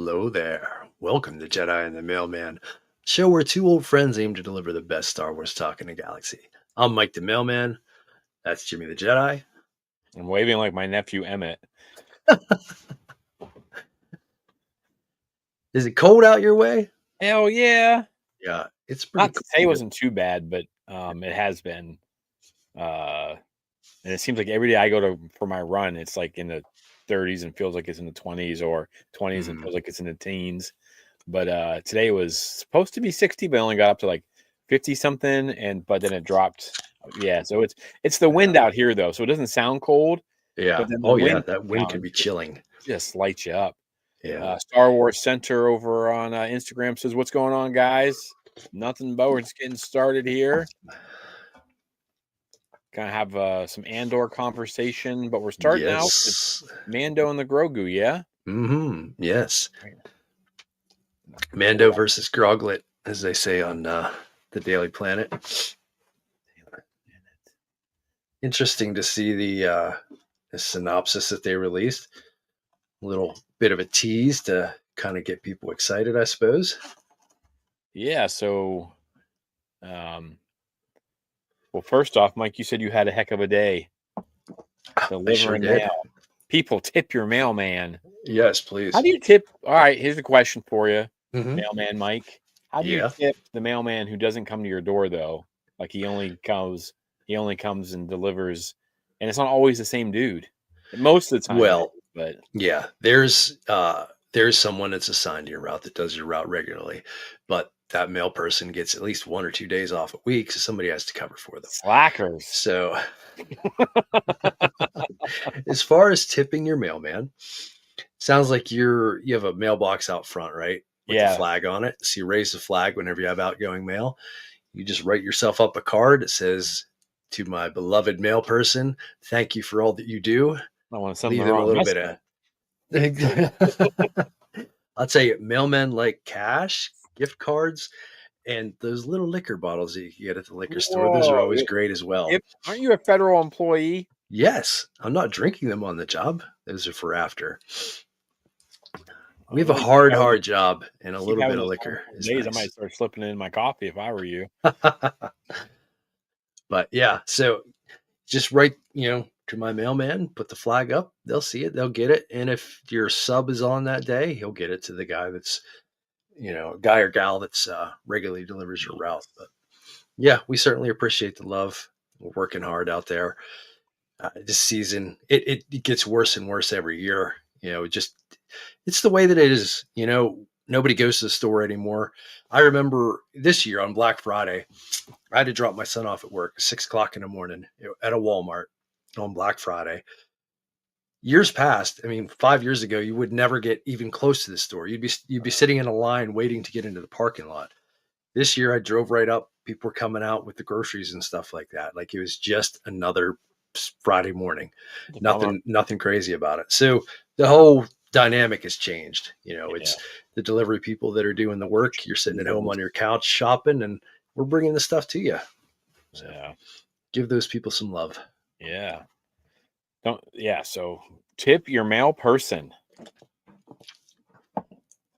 Hello there. Welcome to Jedi the Mailman, show where two old friends aim to deliver the best Star Wars talk in the galaxy. I'm Mike the Mailman. That's Jimmy the Jedi. I'm waving like my nephew Emmett. Is it cold out your way? Hell yeah. Yeah, it's pretty Not cold. today wasn't too bad, but it has been. And it seems like every day I go for my run, it's like in the 30s and feels like it's in the 20s, or 20s and feels like it's in the teens. But today was supposed to be 60, but only got up to like 50 something, but then it dropped. Yeah, so it's the wind out here though, so it doesn't sound cold. Yeah. But then the Oh yeah, wind that wind could be chilling. just lights you up. Yeah. Star Wars Center over on Instagram says, "What's going on, guys? Nothing, but we're just getting started here. Gonna have some Andor conversation, but we're starting out with Yes. Mando and the Grogu, yeah? Yes. Mando versus Groglet, as they say on the Daily Planet. Interesting to see the synopsis that they released. A little bit of a tease to kind of get people excited, I suppose. Yeah, so well, first off, Mike, you said you had a heck of a day delivering mail. People, tip your mailman. Yes, please. How do you tip? All right, here's a question for you, Mm-hmm. mailman Mike. How do you tip the mailman who doesn't come to your door though? Like he only comes and delivers, and it's not always the same dude. Most of the time, Well, but yeah, there's someone that's assigned to your route that does your route regularly, but that mail person gets at least 1 or 2 days off a week, so somebody has to cover for them. Slackers. So, as far as tipping your mailman, sounds like you have a mailbox out front, right? With the flag on it. So you raise the flag whenever you have outgoing mail. You just write yourself up a card that says, "To my beloved mail person, thank you for all that you do." I want to send Leave them them a little bit of. I'll tell you, mailmen like cash, gift cards, and those little liquor bottles that you can get at the liquor store. Those are always great as well. Aren't you a federal employee? Yes, I'm not drinking them on the job. Those are for after. We have a hard job, and a little bit of liquor is nice. I might start slipping in my coffee if I were you. But yeah, so just write, to my mailman, put the flag up. They'll see it, they'll get it, and if your sub is on that day, he'll get it to the guy that's, guy or gal that's regularly delivers your route. But yeah, we certainly appreciate the love. We're working hard out there. This season, it gets worse and worse every year. It's the way that it is. Nobody goes to the store anymore. I remember this year on Black Friday, I had to drop my son off at work at 6:00 in the morning at a Walmart on Black Friday. Years past, 5 years ago, you would never get even close to the store. You'd be sitting in a line waiting to get into the parking lot. This year, I drove right up. People were coming out with the groceries and stuff like that. Like it was just another Friday morning. Nothing crazy about it. So the whole dynamic has changed. It's the delivery people that are doing the work. You're sitting at home on your couch shopping, and we're bringing the stuff to you. So give those people some love. Yeah. So tip your mail person.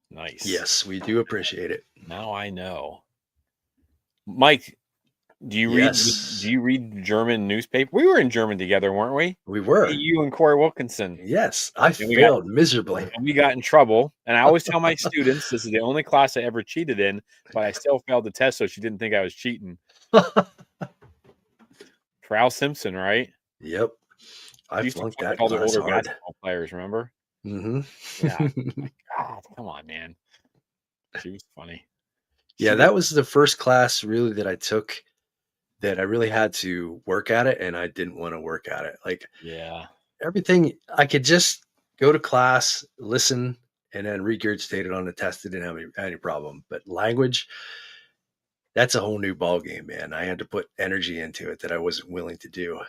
Nice. Yes, we do appreciate it. Now I know. Mike, do you read German newspaper? We were in German together, weren't we? We were. You and Corey Wilkinson. Yes, I failed miserably. And we got in trouble. And I always tell my students, this is the only class I ever cheated in, but I still failed the test, so she didn't think I was cheating. Frau Simpson, right? Yep. I flunked that all the older hard. basketball players, remember? Mm-hmm. Yeah. God, come on, man. She was funny. Yeah, that was the first class really that I took that I really had to work at it, and I didn't want to work at it. Like, everything, I could just go to class, listen, and then regurgitate it on the test. It didn't have any problem. But language, that's a whole new ball game, man. I had to put energy into it that I wasn't willing to do.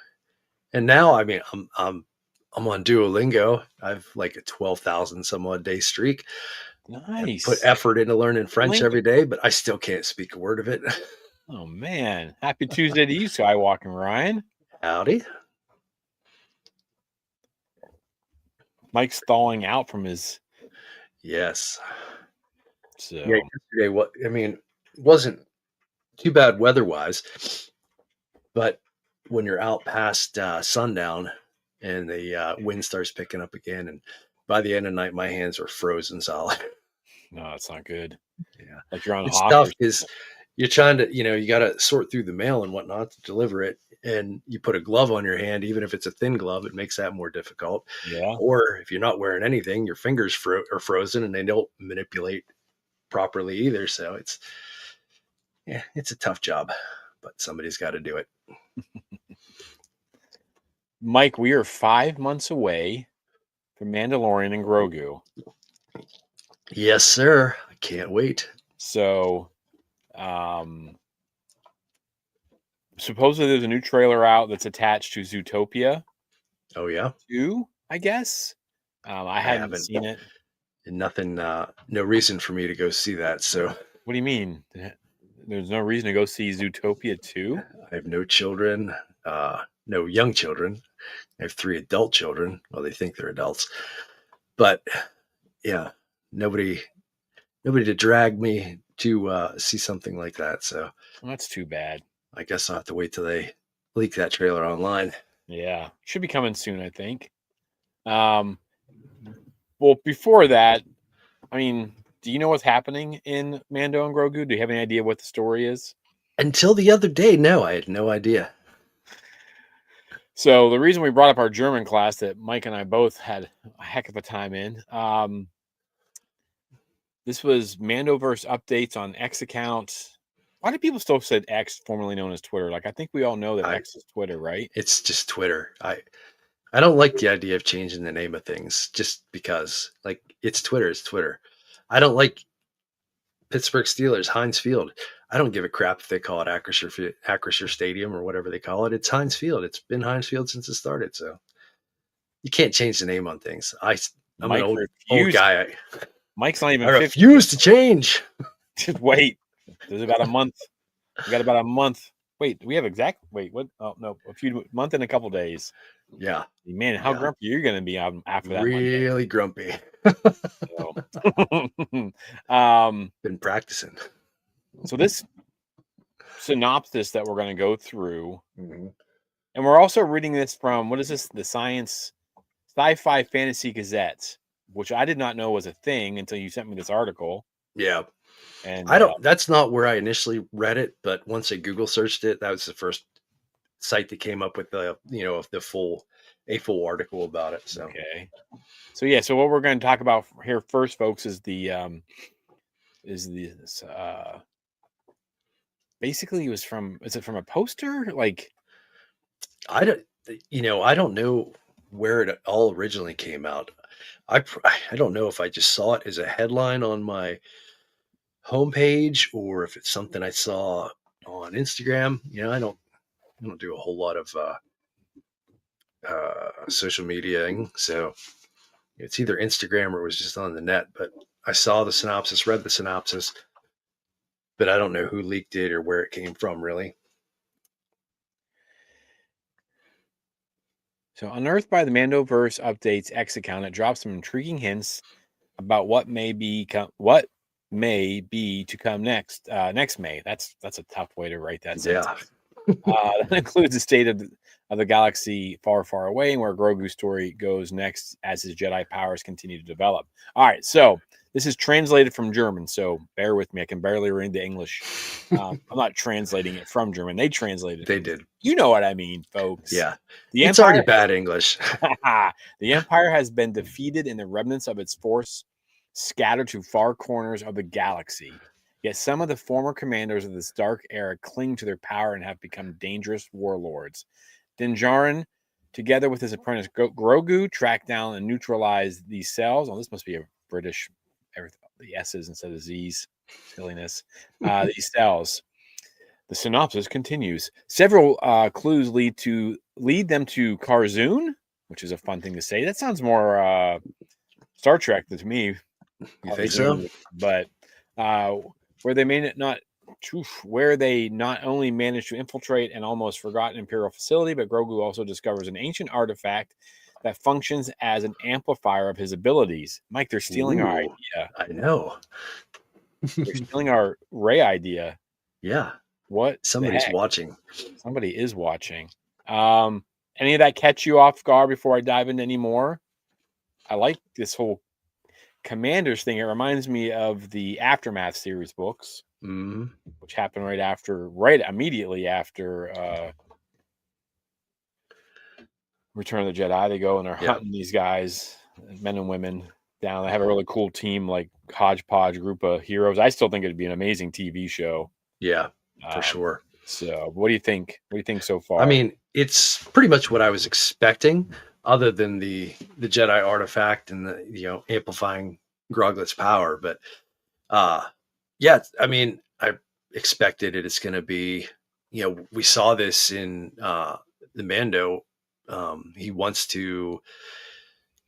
And now, I'm on Duolingo. I've like a 12,000 some odd day streak. Nice. I put effort into learning French every day, but I still can't speak a word of it. Oh man! Happy Tuesday to you, Skywalking Ryan. Howdy. Mike's thawing out from his Yes. Yeah, So yesterday, I mean, it wasn't too bad weather-wise, but when you're out past, sundown and the, wind starts picking up again, and by the end of the night, my hands were frozen solid. no, it's not good. Yeah. Like you're on It's hawk or tough because something. you're trying to, you gotta sort through the mail and whatnot to deliver it, and you put a glove on your hand, even if it's a thin glove, it makes that more difficult. Yeah. Or if you're not wearing anything, your fingers are frozen and they don't manipulate properly either, so it's a tough job, but somebody's gotta do it. Mike, we are 5 months away from Mandalorian and Grogu. Yes, sir. I can't wait. So um supposedly there's a new trailer out that's attached to Zootopia Oh, yeah? 2, I guess. I I hadn't haven't seen it. nothing, no reason for me to go see that, so What do you mean? There's no reason to go see Zootopia 2? I have no children, no young children. I have 3 adult children. Well, they think they're adults, but yeah, nobody nobody to drag me to, see something like that, so Well, that's too bad. I guess I'll have to wait till they leak that trailer online. Yeah. Should be coming soon, I think. Um, well, before that, I mean, do you know what's happening in Mando and Grogu? Do you have any idea what the story is? Until the other day, no, I had no idea. So the reason we brought up our German class that Mike and I both had a heck of a time in, this was Mandoverse updates on X account. Why do people still say X, formerly known as Twitter? Like, I think we all know that I X is Twitter, right? It's just Twitter. I don't like the idea of changing the name of things just because, like, it's Twitter. It's Twitter. I don't like Pittsburgh Steelers, Heinz Field. I don't give a crap if they call it Acrisure Stadium or whatever they call it. It's Heinz Field. It's been Heinz Field since it started. So you can't change the name on things. I'm an Mike old refused. guy. Mike's not I even 50 yet. refuse to change. Just wait. There's about a month. We got about a month. Wait, do we have exact? Wait, what? Oh no, a few month and a couple days. Yeah, Man, how yeah, grumpy you're going to be after that Monday? really grumpy. So, um, Been practicing. so this synopsis that we're going to go through, Mhm. and we're also reading this from what is this? The Science Sci-Fi Fantasy Gazette, which I did not know was a thing until you sent me this article. Yeah, And I don't. That's not where I initially read it, but once I Google searched it, that was the first site that came up with the full article about it. So okay, so yeah, so what we're going to talk about here first, folks, is this basically it was from is it from a poster like I don't I don't know where it all originally came out. I don't know if I just saw it as a headline on my homepage or if it's something I saw on Instagram. I don't do a whole lot of social mediaing, so it's either Instagram or it was just on the net. But I saw the synopsis, read the synopsis, but I don't know who leaked it or where it came from, really. so unearthed by the Mandoverse updates X account. It drops some intriguing hints about what may be to come next May. That's a tough way to write that Yeah. sentence. That includes the state of the galaxy far, far away and where Grogu's story goes next as his Jedi powers continue to develop. All right, so this is translated from German, so bear with me. I can barely read the English. I'm not translating it from German. They translated it They from did. German. You know what I mean, folks. Yeah. The It's already Empire bad English. the Empire has been defeated and the remnants of its force scattered to far corners of the galaxy. Yet some of the former commanders of this dark era cling to their power and have become dangerous warlords. Dinjarin, together with his apprentice Grogu, track down and neutralize these cells. Oh, this must be a British, the S's instead of Z's. Silliness. These cells. The synopsis continues. Several clues lead them to Karzoon, which is a fun thing to say. That sounds more Star Trek to me. You think so? Karzoon, but uh, where they may not where they not only manage to infiltrate an almost forgotten Imperial facility, but Grogu also discovers an ancient artifact that functions as an amplifier of his abilities. Mike, they're stealing our Ooh, idea. I know. They're stealing our Ray idea. Yeah, What the somebody's heck? watching. Somebody is watching. Any of that catch you off guard before I dive into any more? I like this whole Commanders thing. It reminds me of the Aftermath series books, which happened right immediately after Return of the Jedi. They go and they're Yeah, hunting these guys, men and women, down. They have a really cool team, like hodgepodge group of heroes. I still think it'd be an amazing TV show. yeah, for Um, sure. so, what do you think? What do you think so I far? mean, it's pretty much what I was expecting, other than the Jedi artifact and the amplifying Groglet's power. But yeah, I mean, I expected it. It's going to be, we saw this in the Mando. He wants to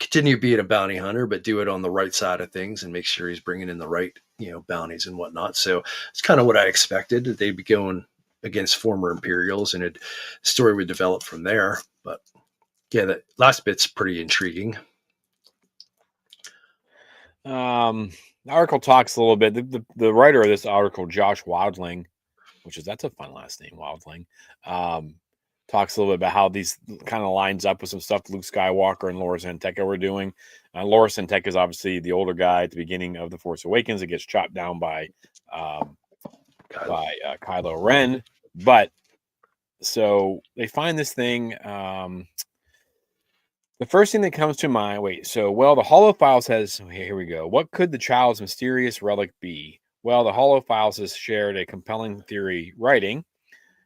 continue being a bounty hunter, but do it on the right side of things and make sure he's bringing in the right, bounties and whatnot. So it's kind of what I expected, that they'd be going against former Imperials, and the story would develop from there. But yeah, that last bit's pretty intriguing. The article talks a little bit. The writer of this article, Josh Wildling, that's a fun last name, Wildling. Talks a little bit about how these kind of lines up with some stuff Luke Skywalker and Laura Santeca were doing. Laura Santeca is obviously the older guy at the beginning of The Force Awakens. It gets chopped down by Kylo Ren. But so they find this thing. The first thing that comes to mind, the Holofile says, here we go. What could the child's mysterious relic be? Well, the Holofile has shared a compelling theory writing.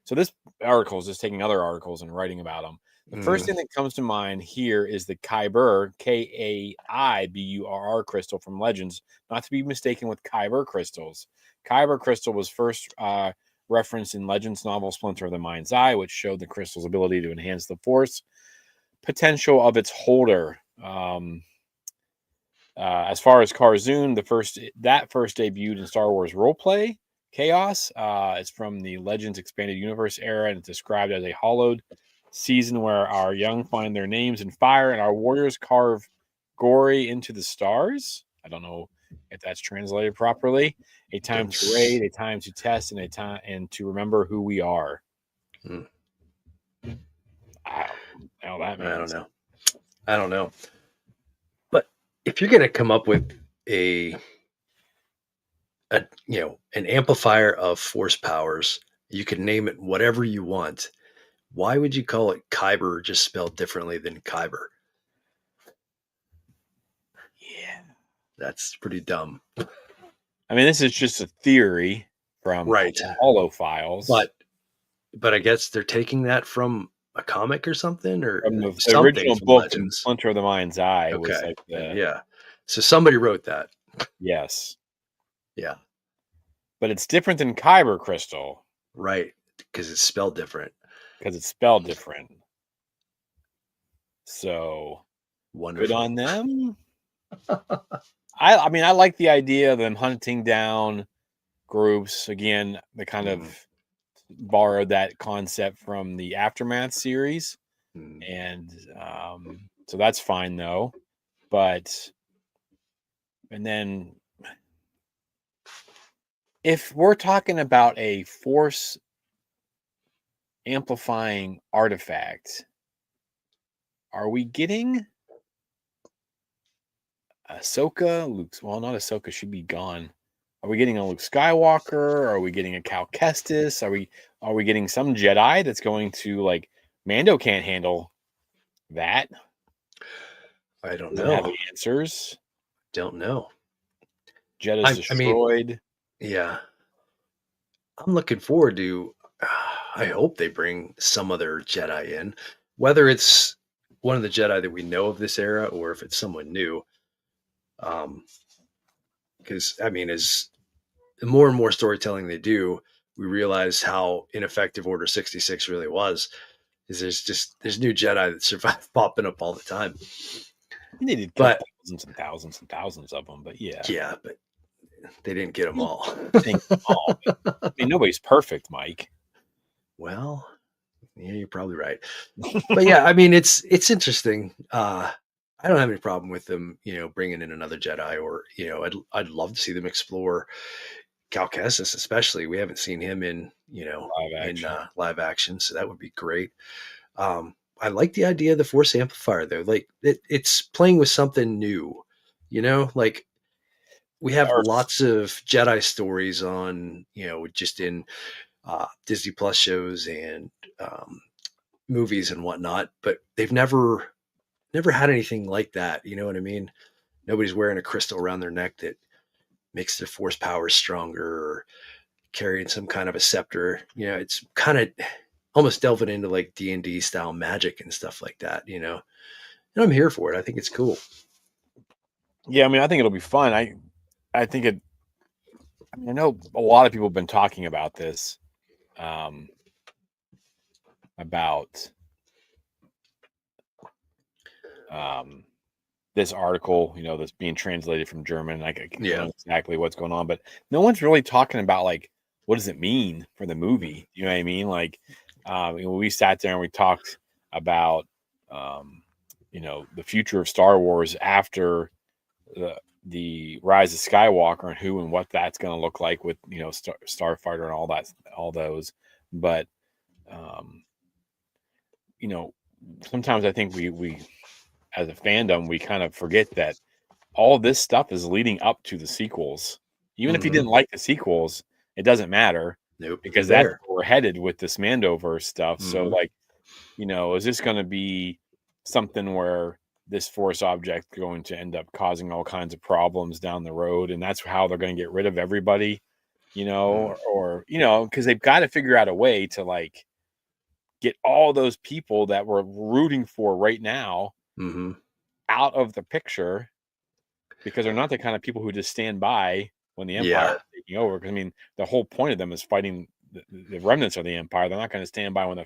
So this article is just taking other articles and writing about them. The first thing that comes to mind here is the Kyber, Kaiburr crystal from Legends, not to be mistaken with Kyber crystals. Kyber crystal was first referenced in Legends novel Splinter of the Mind's Eye, which showed the crystal's ability to enhance the Force potential of its holder. As far as Karzoon, first debuted in Star Wars Roleplay Chaos. It's from the Legends Expanded Universe era, and it's described as a hollowed season where our young find their names in fire and our warriors carve gory into the stars. I don't know if that's translated properly. A time to raid, a time to test, and a time and to remember who we are. I don't know that means. I don't know. But if you're going to come up with an amplifier of force powers, you can name it whatever you want. Why would you call it Kyber, just spelled differently than Kyber? Yeah, that's pretty dumb. I mean, this is just a theory from Holophiles, but I guess they're taking that from a comic or something, or from the something original from book from Legends. Splinter of the Mind's Eye. Okay, was like yeah. So somebody wrote that. Yes. Yeah. But it's different than Kyber crystal. Right, because it's spelled different. So wonderful. Good on them. I mean, I like the idea of them hunting down groups. Again, they kind of borrowed that concept from the Aftermath series. And so that's fine, though. And then if we're talking about a force amplifying artifact, are we getting Ahsoka? Well, not Ahsoka. She'd be gone. Are we getting a Luke Skywalker? Are we getting a Cal Kestis? Are we getting some Jedi that's going to, like, Mando can't handle that? I don't Doesn't know. have the answers. Don't know. Jedda's destroyed. Yeah. I'm looking forward to. I hope they bring some other Jedi in, whether it's one of the Jedi that we know of this era or if it's someone new. Because I mean, as the more and more storytelling they do, we realize how ineffective Order 66 really was. Is there's new Jedi that survive popping up all the time. They did kill thousands and thousands and thousands of them, but yeah, but they didn't get them all. I mean, nobody's perfect, Mike. Well, Yeah, you're probably right. But yeah, I mean, it's interesting. I don't have any problem with them, bringing in another Jedi, or I'd love to see them explore Cal Kestis, especially. We haven't seen him in Live in action. live action, so that would be great. I like the idea of the Force amplifier though. Like it's playing with something new, like we have Or lots of Jedi stories on, just in Disney Plus shows and movies and whatnot, but they've never had anything like that. You know what I mean? Nobody's wearing a crystal around their neck that makes their force power stronger, or carrying some kind of a scepter. It's kind of almost delving into like D&D style magic and stuff like that. And I'm here for it. I think it's cool. yeah, I mean, I think it'll be fun. I think it. I mean, I know a lot of people have been talking about this, um, about um, this article, that's being translated from German. I don't Yeah. know exactly what's going on, but no one's really talking about like what does it mean for the movie. You know what I mean? Like, we sat there and we talked about, the future of Star Wars after the Rise of Skywalker, and who and what that's going to look like with Starfighter and all those. But um, you know, sometimes I think we as a fandom we kind of forget that all this stuff is leading up to the sequels. Even if you Hmm. didn't like the sequels, it doesn't matter Nope. They're because that's there. where we're headed with this Mandoverse stuff. So, Hmm. like, is this going to be something where this force object going to end up causing all kinds of problems down the road, and that's how they're going to get rid of everybody, or because they've got to figure out a way to like get all those people that we're rooting for right now Hmm. out of the picture because they're not the kind of people who just stand by when the Empire Yeah. is taking over. Because I mean, the whole point of them is fighting the remnants of the Empire. They're not going to stand by when the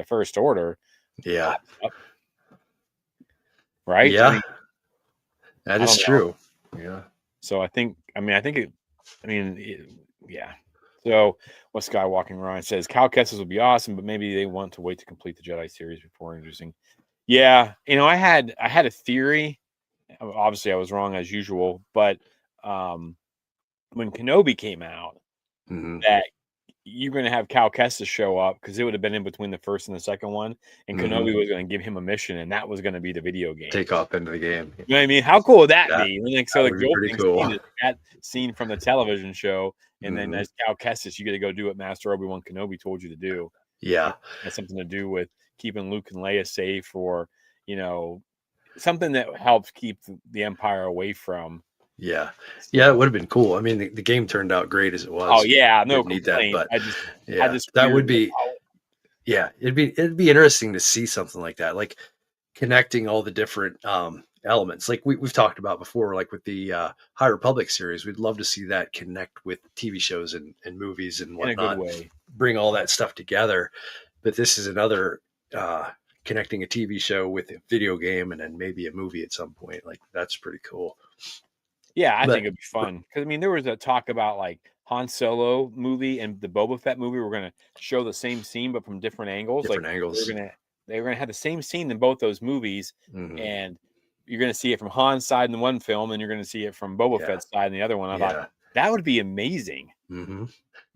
First Order Yeah. pops up, right? I Yeah. mean, That I is don't know. true. Yeah. So yeah. So what Skywalking Ryan says, Cal Kestis would be awesome, but maybe they want to wait to complete the Jedi series before introducing. Yeah, I had a theory. Obviously, I was wrong as usual, but um, when Kenobi came out, Hmm. that you're going to have Cal Kestis show up because it would have been in between the first and the second one, and Hmm. Kenobi was going to give him a mission, and that was going to be the video game. Take off into the game. You know what I mean? How cool would that That be? And like, so that like would the be pretty opening cool. scene is that scene from the television show, and then Hmm. as Cal Kestis, you get to go do what Master Obi-Wan Kenobi told you to do. Yeah. It has something to do with keeping Luke and Leia safe, or you know, something that helps keep the Empire away from. Yeah. Yeah. It would So, have been cool. I mean, the game turned out great as it oh was. yeah, no Didn't need that, complaints. but I yeah, just that would weird. Like, be. oh, Yeah, it'd be interesting to see something like that, like connecting all the different elements, like we've talked about before, like with the High Republic series. We'd love to see that connect with TV shows and movies and in a good whatnot, way. bring all that stuff together. But this is another uh, connecting a TV show with a video game and then maybe a movie at some point. Like that's pretty cool. Yeah, I think But it'd be fun because I mean, there was a talk about like Han Solo movie and the Boba Fett movie were going to show the same scene but from different angles. Like different they were angles. gonna they were gonna have the same scene in both those movies, Hmm. and you're gonna see it from Han's side in the one film, and you're gonna see it from Boba Yeah, Fett's side in the other one. I thought yeah. that would be amazing, Hmm.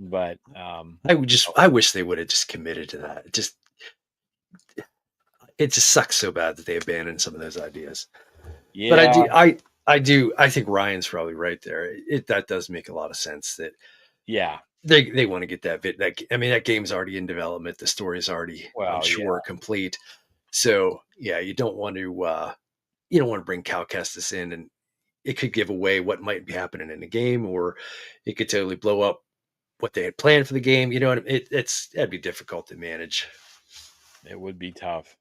but I wish they would have just committed to that. It just sucks so bad that they abandoned some of those ideas. But I yeah, do, I think Ryan's probably right there. That does make a lot of sense that yeah, they want to get that bit. I mean, that game's already in development. The story's already, I'm well, yeah, sure, complete. So yeah, you don't want to bring Cal Kestis in, and it could give away what might be happening in the game, or it could totally blow up what they had planned for the game. You know what I mean? That'd be difficult to manage. it would be tough.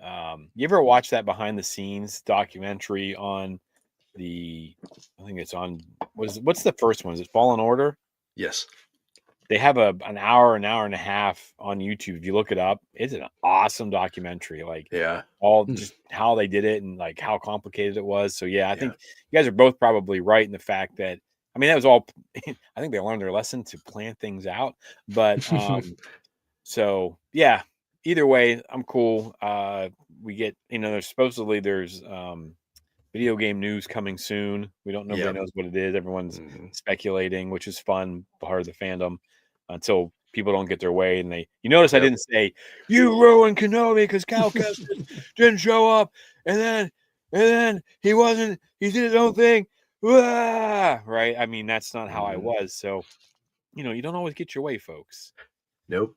You ever watch that behind the scenes documentary on the I think it's on what's the first one? Is it Fallen Order? Yes. They have an hour and a half on YouTube. If you look it up, it's an awesome documentary. Like Yeah. all Hmm. just how they did it and like how complicated it was. So yeah, I Yeah. think you guys are both probably right in the fact that I mean that was all I think they learned their lesson to plan things out. But so yeah. either way, I'm cool. We get, there's video game news coming soon. Nobody Yep. knows what it is. Everyone's Mhm. speculating, which is fun, part of the fandom, until people don't get their way. And you notice I Yep. didn't say you ruined Kenobi because Cal Kestis didn't show up, and then he did his own thing. Right? I mean, that's not how I Mhm. was. So you don't always get your way, folks, Nope.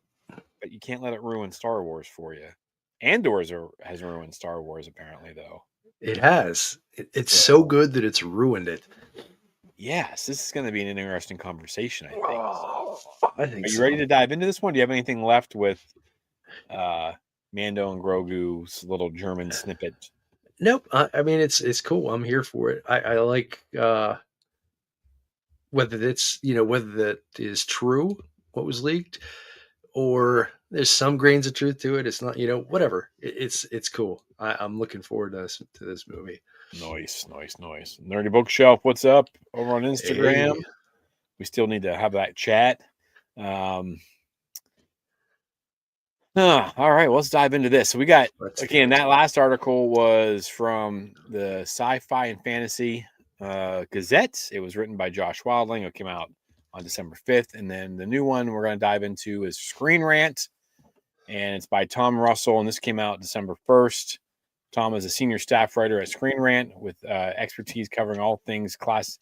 but you can't let it ruin Star Wars for you. Andor has ruined Star Wars, apparently, though. It has. It's so So, good that it's ruined it. yes, this is going to be an interesting conversation, I think. So, Oh, I think are you ready so. to dive into this one? Do you have anything left with uh, Mando and Grogu's little German snippet? Nope. I mean, it's cool. I'm here for it. I like whether that is true, what was leaked, or there's some grains of truth to it. It's not, whatever. It's cool. I'm looking forward to this movie. Nice, nice, nice. Nerdy Bookshelf, what's up over on Instagram? Hey, We still need to have that chat. Um, all right, well, let's dive into this. So we got, let's do again, it. that last article was from the Sci-Fi and Fantasy Gazette. It was written by Josh Wildling. It came out on December 5th. And then the new one we're going to dive into is Screen Rant, and it's by Tom Russell, and this came out December 1st. Tom is a senior staff writer at Screen Rant with expertise covering all things classic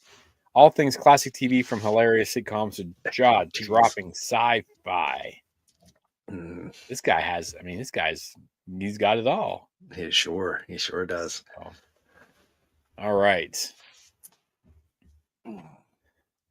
TV, from hilarious sitcoms to Jeez. jaw-dropping sci-fi. Mm, He's got it all. he sure does. So, all right.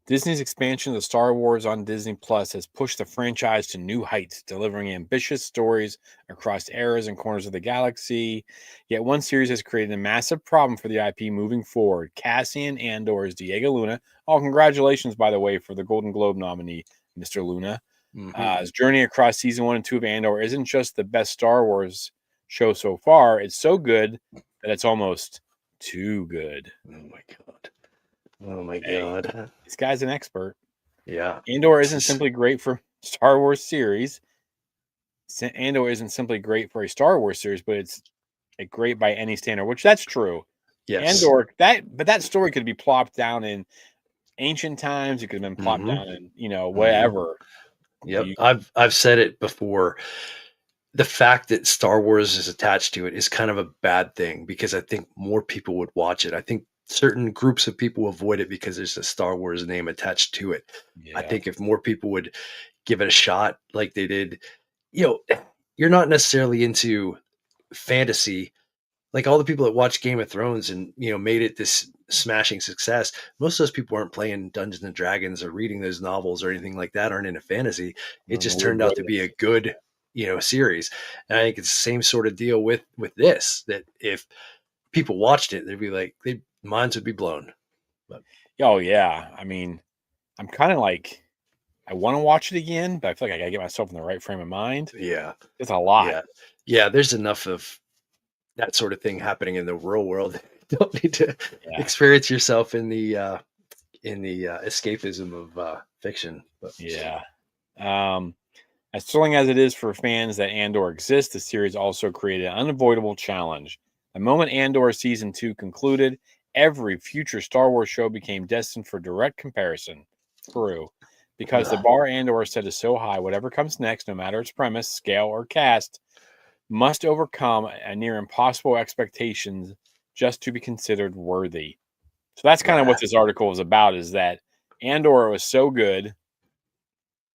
Disney's expansion of Star Wars on Disney Plus has pushed the franchise to new heights, delivering ambitious stories across eras and corners of the galaxy. Yet one series has created a massive problem for the IP moving forward. Cassian Andor's Diego Luna. Oh, congratulations, by the way, for the Golden Globe nominee, Mr. Luna. Hmm. His journey across season 1 and 2 of Andor isn't just the best Star Wars show so far. It's so good that it's almost too good. Oh my god. Oh my Hey, god. this guy's an expert. Yeah. Andor This isn't is simply great for Star Wars series. Andor isn't simply great for a Star Wars series, but it's a great by any standard, which that's true. yes. Andor, but that story could be plopped down in ancient times. It could have been plopped Hmm. down in, Hmm. whatever. Yep. You, I've said it before. The fact that Star Wars is attached to it is kind of a bad thing because I think more people would watch it. I think certain groups of people avoid it because there's a Star Wars name attached to it. I yeah. think if more people would give it a shot like they did, you know, you're not necessarily into fantasy. Like all the people that watched Game of Thrones and made it this smashing success, most of those people aren't playing Dungeons and Dragons or reading those novels or anything like that, aren't into fantasy. It And the just weird turned out to be a what good series. And I think it's the same sort of deal with this, that if people watched it, they'd be like, minds would be blown. But Oh yeah. I'm kind of like, I want to watch it again, but I feel like I gotta get myself in the right frame of mind. yeah, It's a lot. yeah, yeah, there's enough of that sort of thing happening in the real world. You don't need to Yeah. experience yourself in the escapism of fiction. But Yeah. Um, as thrilling as it is for fans that Andor exists, the series also created an unavoidable challenge. The moment Andor season 2 concluded, every future Star Wars show became destined for direct comparison. True. Because the ugh, bar Andor set is so high, whatever comes next, no matter its premise, scale, or cast, must overcome a near impossible expectations just to be considered worthy. So that's kind of what ah, this article is about, is that Andor was so good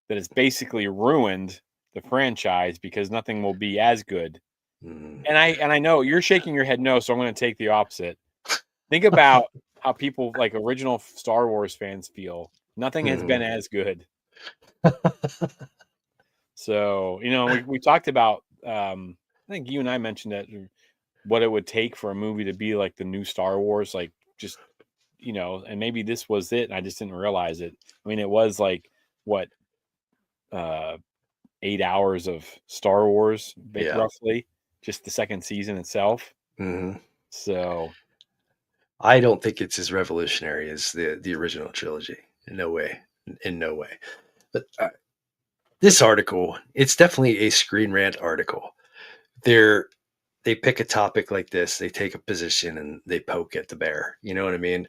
that it's basically ruined the franchise because nothing will be as good. mm. And I know you're shaking your head no, so I'm going to take the opposite. Think about how people like original Star Wars fans feel. Nothing has been Mhm. as good. So, we talked about I think you and I mentioned that what it would take for a movie to be like the new Star Wars, like just and maybe this was it and I just didn't realize it. It was like what uh 8 hours of Star Wars, Yeah. roughly, just the second season itself. Mhm. So, I don't think it's as revolutionary as the original trilogy. In no way. In no way. But This article, it's definitely a Screen Rant article. They're they pick a topic like this, they take a position and they poke at the bear. You know what I mean?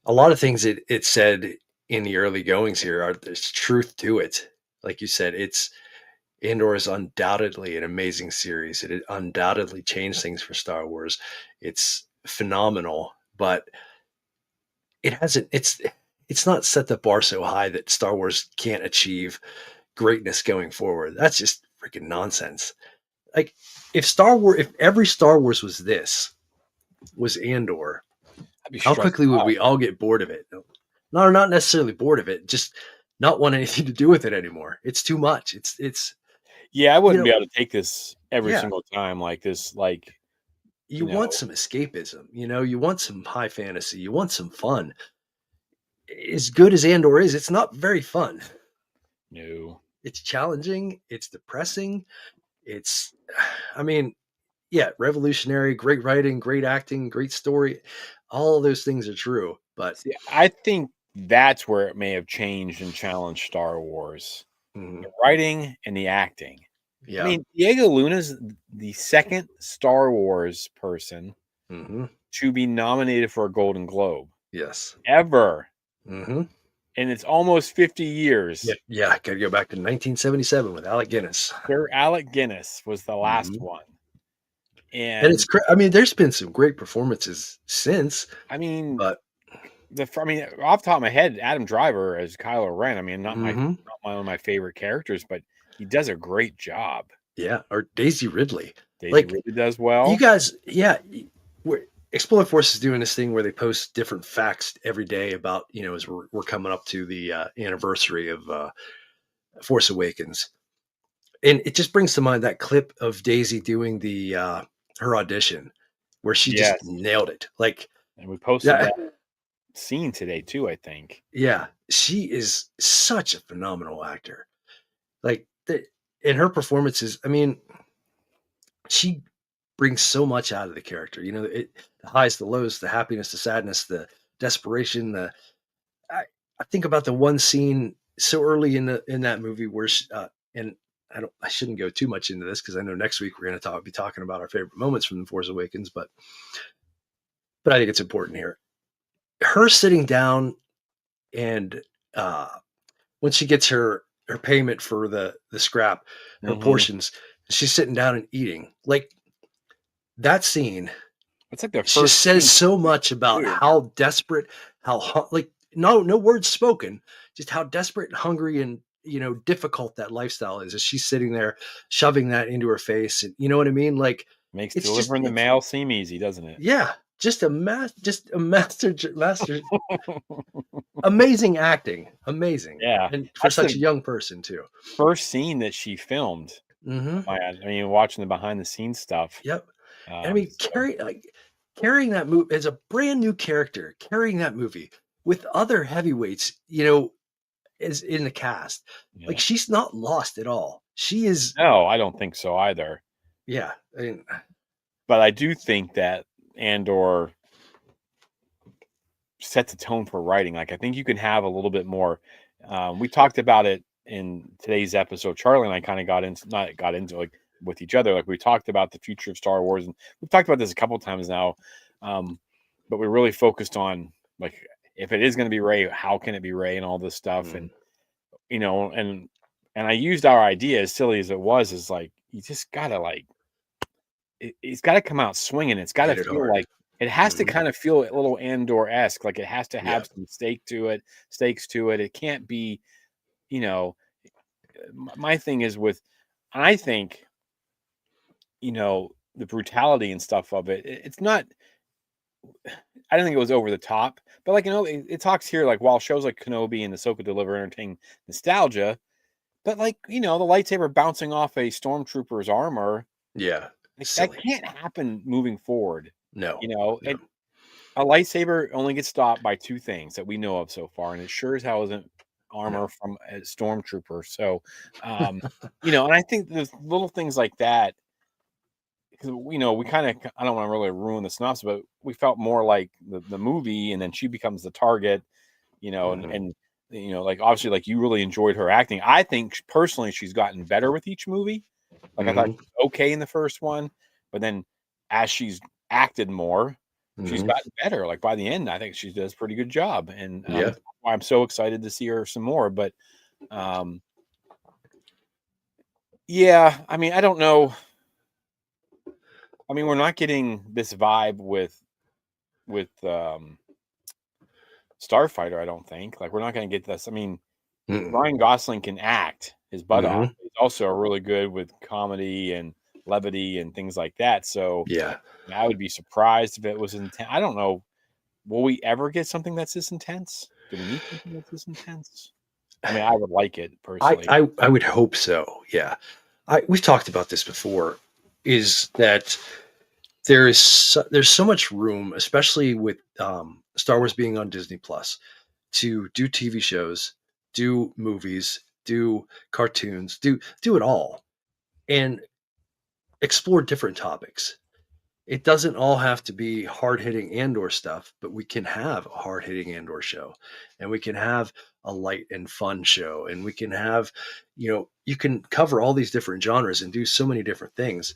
A lot of things it said in the early goings here are there's truth to it. Like you said, it's Andor is undoubtedly an amazing series. It undoubtedly changed things for Star Wars. It's phenomenal, but it hasn't. It's not set the bar so high that Star Wars can't achieve greatness going forward. That's just freaking nonsense. Like if every Star Wars was Andor, I'd be how stressed quickly would out. we all get bored of it? No, not necessarily bored of it, just not want anything to do with it anymore. It's too much. It's Yeah, I you wouldn't be know, able to take this every yeah. single time like this, like, You you know, want some escapism, you want some high fantasy, you want some fun. As good as Andor is, it's not very fun. no. It's challenging, it's depressing, it's I mean, yeah, revolutionary, great writing, great acting, great story. All of those things are true, but See, I think that's where it may have changed and challenged Star Wars. mhm, The writing and the acting. I yeah. mean, Diego Luna's the second Star Wars person Mhm, to be nominated for a Golden Globe yes. ever, Mhm. and it's almost 50 Yeah, years. yeah, gotta go back to 1977 with Alec Guinness. Sir Alec Guinness was the last Mhm. one, And it's and I mean, there's been some great performances since, I mean, but off the top of my head, Adam Driver as Kylo Ren. I mean, mhm, not one of my favorite characters, but he does a great job. yeah, or Daisy Ridley. Daisy Like, Ridley does you well. guys, yeah, Explore Force is doing this thing where they post different facts every day about, as we're coming up to the anniversary of Force Awakens. And it just brings to mind that clip of Daisy doing the her audition where she just Yes, nailed it. Like, and we posted yeah, that scene today too, I think. yeah, she is such a phenomenal actor. Like, in her performances, I mean, she brings so much out of the character. The highs, the lows, the happiness, the sadness, the desperation. I, I think about the one scene so early in that movie where and I shouldn't go too much into this because I know next week we're going to be talking about our favorite moments from the Force Awakens, but I think it's important here. Her sitting down and uh, when she gets her payment for the scrap, her Mhm. portions, she's sitting down and eating. Like, that scene It's like the just first says scene so much about too. how desperate, like, no words spoken, just how desperate and hungry and difficult that lifestyle is. As she's sitting there shoving that into her face, and you know what I mean. Like, Makes it's just delivering the it's mail seem easy, doesn't it? yeah, just a master, amazing acting, amazing, Yeah, and for that's such a the young person too. first scene that she filmed. Hmm. I mean, watching the behind the scenes stuff. Yep. And I mean, So carrying that movie as a brand new character, carrying that movie with other heavyweights, is in the cast. Like, yeah. she's not lost at all. She is, No, I don't think so either. yeah. I mean, But I do think that Andor sets a tone for writing. Like, I think you can have a little bit more. We talked about it in today's episode. Charlie and I kind of not got into like with each other. Like, we talked about the future of Star Wars, and we've talked about this a couple times now. But we really focused on, like, if it is going to be Ray, how can it be Ray, and all this stuff, mm, and you know, and I used our idea, as silly as it was, is like, you just gotta like it's got to come out swinging. It's got to hit it feel hard. like it has to Hmm. kind of feel a little Andor esque. Like, it has to Yeah. have some stakes to it. It can't be, you know. My thing is with, I think, the brutality and stuff of it. It's not. I don't think it was over the top, but like, it talks here like, while shows like Kenobi and Ahsoka deliver entertaining nostalgia, but like, the lightsaber bouncing off a stormtrooper's armor, Yeah. like, that Silly. can't happen moving forward. No. No. It A lightsaber only gets stopped by 2 things that we know of so far, and it sure as hell isn't armor No. from a stormtrooper. So, and I think there's little things like that, because we kind of, I don't want to really ruin the synopsis, but we felt more like the movie, and then she becomes the target, Hmm. and like obviously, like you really enjoyed her acting. I think personally she's gotten better with each movie. Like I thought Mhm. she was okay in the first one, but then as she's acted more, she's Mhm. gotten better. Like by the end, I think she does a pretty good job, and Yeah. why I'm so excited to see her some more. But um, yeah, I mean, I don't know. I mean, we're not getting this vibe with Starfighter. I don't think. Like we're not going to get this. I mean, Mm-mm. Ryan Gosling can act his butt off. Mhm. He's also really good with comedy and levity and things like that. So Yeah. I would be surprised if it was intense. I don't know. Will we ever get something that's this intense? Do we need something that's this intense? I mean, I would like it I personally. I I would hope so. Yeah. We've talked about this before. Is that there's so much room, especially with Star Wars being on Disney Plus, to do TV shows, do movies, do cartoons, do it all, and explore different topics. It doesn't all have to be hard hitting Andor stuff, but we can have a hard hitting Andor show, and we can have a light and fun show, and we can have, you can cover all these different genres and do so many different things.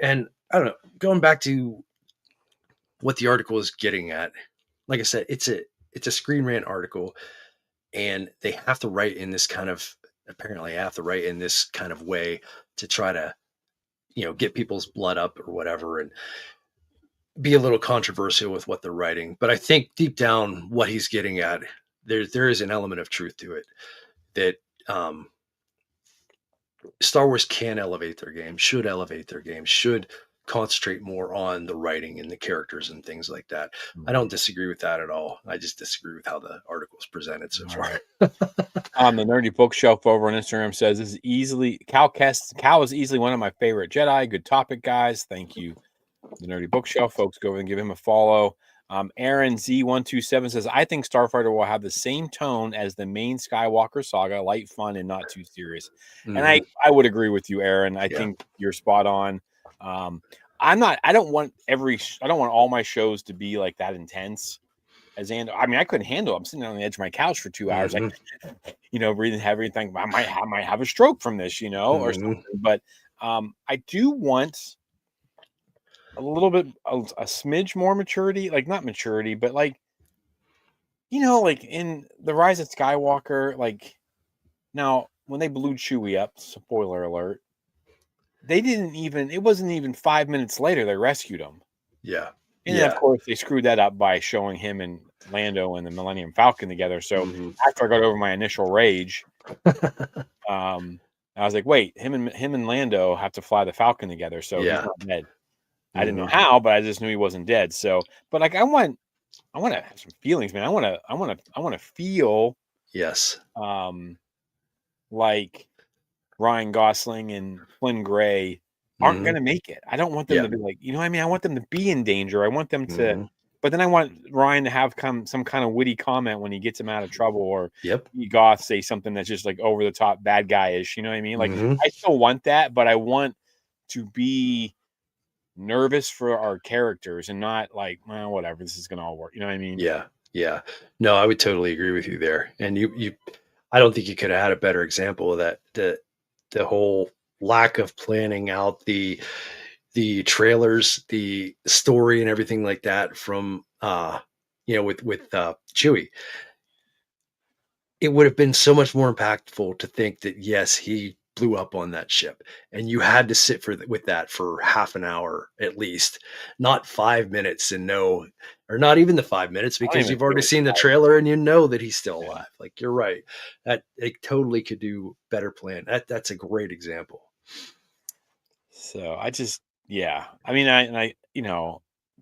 And I don't know, going back to what the article is getting at, like I said, it's a Screen Rant article, and they have to write in this kind of apparently have to write in this kind of way to try to get people's blood up or whatever, and be a little controversial with what they're writing. But I think deep down, what he's getting at, there is an element of truth to it that um, Star Wars can elevate their game, should elevate their game, should concentrate more on the writing and the characters and things like that. I don't disagree with that at all. I just disagree with how the article is presented so All far. right. The Nerdy Bookshelf over on Instagram says this is easily Cal is easily one of my favorite Jedi. Good topic, guys. Thank you. The Nerdy Bookshelf, folks, go over and give him a follow. Aaron Z127 says, I think Starfighter will have the same tone as the main Skywalker saga, light, fun, and not too serious. And Hmm. I would agree with you, Aaron. I Yeah. think you're spot on. I don't want all my shows to be like that intense as Andor. I mean, I couldn't handle it. I'm sitting on the edge of my couch for 2 hours, like, Hmm. breathing heavy, think I might have a stroke from this, or Hmm. something. But I do want a little bit a smidge more maturity, like not maturity, but like like in the Rise of Skywalker, like now when they blew Chewie up, spoiler alert, they didn't even it wasn't even 5 minutes later they rescued him. Yeah. And then of Yeah. course they screwed that up by showing him and Lando and the Millennium Falcon together. So Hmm. after I got over my initial rage, um I was like, wait, him and Lando have to fly the Falcon together, so he's Yeah. not dead. I didn't know Hmm. how, but I just knew he wasn't dead. So, but like I want to have some feelings, man. I want to feel Yes. um like Ryan Gosling and Flynn Gray aren't Hmm. going to make it. I don't want them Yeah. to be like, what I mean? I want them to be in danger. I want them to, Hmm. but then I want Ryan to have some kind of witty comment when he gets him out of trouble, or Yep. Goth say something that's just like over the top bad guy-ish. You know what I mean? Like Hmm. I still want that, but I want to be nervous for our characters and not like, well, whatever, this is going to all work. You know what I mean? Yeah. Yeah. No, I would totally agree with you there. And I don't think you could have had a better example of that. The whole lack of planning out the trailers, the story, and everything like that from with Chewie. It would have been so much more impactful to think that yes, he blew up on that ship, and you had to sit with that for half an hour at least, not 5 minutes, and no, or not even the 5 minutes, I don't because even you've think it already was seen the 5 minutes. trailer and you know that he's still Yeah. alive. Like you're right, that it totally could do better plan. That's a great example. So I just, yeah. I mean,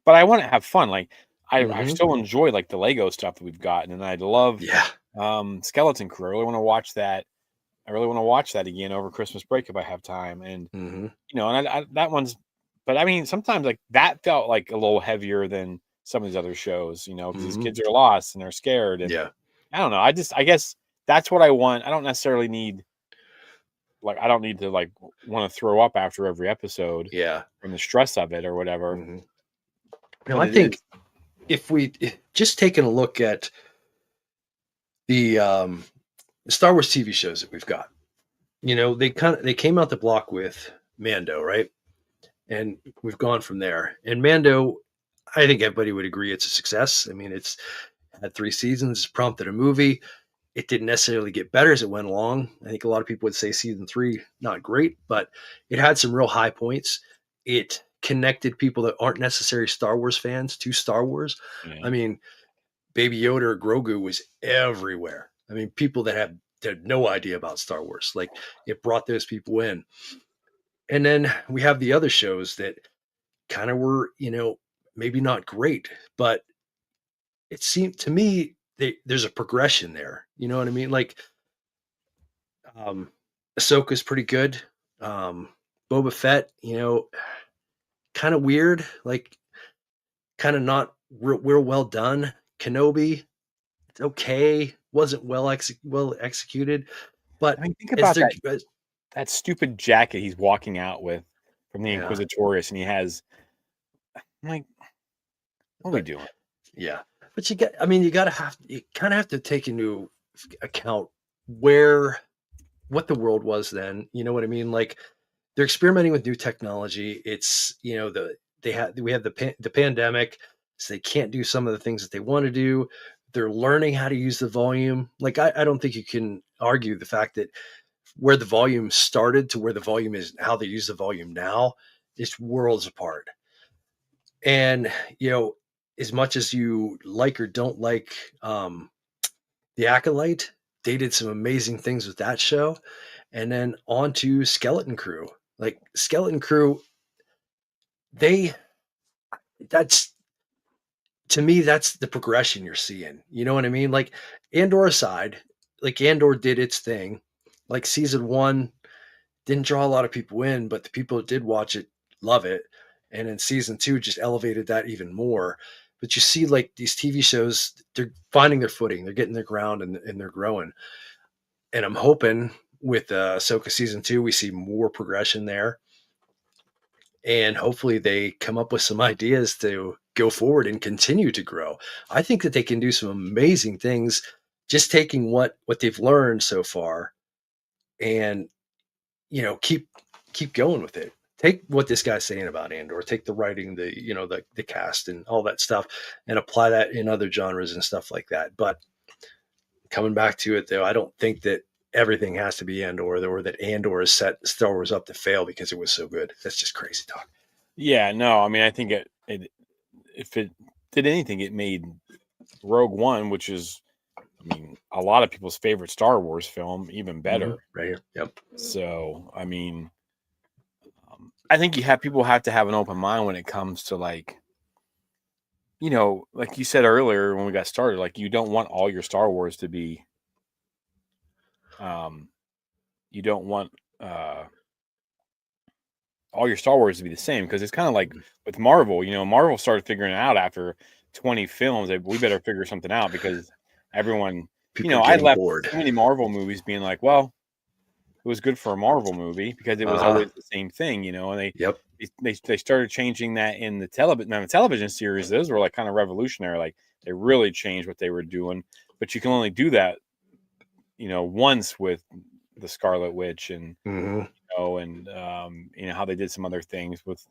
but I want to have fun. Like I Hmm. still enjoy like the Lego stuff that we've gotten, and I love Yeah. Skeleton Crew. I really want to watch that. I really want to watch that again over Christmas break if I have time. And Hmm. and that one's. But I mean, sometimes like that felt like a little heavier than some of these other shows. Because these Hmm. kids are lost and they're scared, and Yeah. I don't know. I guess that's what I want. I don't necessarily need like I don't need to like want to throw up after every episode Yeah. from the stress of it or whatever. Hmm. Now But I it is. think if we just taking a look at The Star Wars TV shows that we've got. They came out the block with Mando, right? And we've gone from there. And Mando, I think everybody would agree it's a success. I mean, it's had 3 seasons, prompted a movie. It didn't necessarily get better as it went along. I think a lot of people would say season 3 not great, but it had some real high points. It connected people that aren't necessarily Star Wars fans to Star Wars. Yeah. I mean, Baby Yoda or Grogu was everywhere. I mean, people that had no idea about Star Wars, like it brought those people in. And then we have the other shows that kind of were, maybe not great, but it seemed to me there's a progression there. You know what I mean? Like, Ahsoka's pretty good. Um, Boba Fett, kind of weird, like kind of not real well done. Kenobi, it's okay, wasn't well executed, I but mean, think as about they're that stupid jacket he's walking out with from the yeah, Inquisitorius, and he has. I'm like, what are we but doing? yeah, but I mean, you kind of have to take into account where what the world was then. You know what I mean? Like they're experimenting with new technology. It's we have the pandemic, so they can't do some of the things that they want to do. They're learning how to use the volume. Like I don't think you can argue the fact that where the volume started to where the volume is, how they use the volume now, is worlds apart. And as much as you like or don't like the Acolyte, they did some amazing things with that show. And then on to Skeleton Crew. Like Skeleton Crew, they that's to me, that's the progression you're seeing. You know what I mean? Like Andor aside, like Andor did its thing. Like season 1 didn't draw a lot of people in, but the people that did watch it love it. And then season 2 just elevated that even more. But you see, like these TV shows, they're finding their footing, they're getting their ground, and they're growing. And I'm hoping with Ahsoka season 2, we see more progression there, and hopefully they come up with some ideas to go forward and continue to grow. I think that they can do some amazing things, just taking what they've learned so far, and keep going with it. Take what this guy's saying about Andor, take the writing, the cast and all that stuff, and apply that in other genres and stuff like that. But coming back to it though, I don't think that everything has to be Andor, or that Andor has set Star Wars up to fail because it was so good. That's just crazy talk. Yeah, no, I mean, I think it if it did anything, it made Rogue One, which is, I mean, a lot of people's favorite Star Wars film, even better. Right here. Yep. So, I mean, I think people have to have an open mind when it comes to like, like you said earlier when we got started, like you don't want all your Star Wars to be, um, you don't want all your Star Wars to be the same because it's kind of like with Marvel. Marvel started figuring it out after 20 films. We better figure something out because everyone, People are I getting left bored. so many Marvel movies being like, well, it was good for a Marvel movie because it was Uh-huh. always the same thing, and Yep. they started changing that in the television series. Those were like kind of revolutionary. Like they really changed what they were doing, but you can only do that, once with the Scarlet Witch and Hmm. how they did some other things with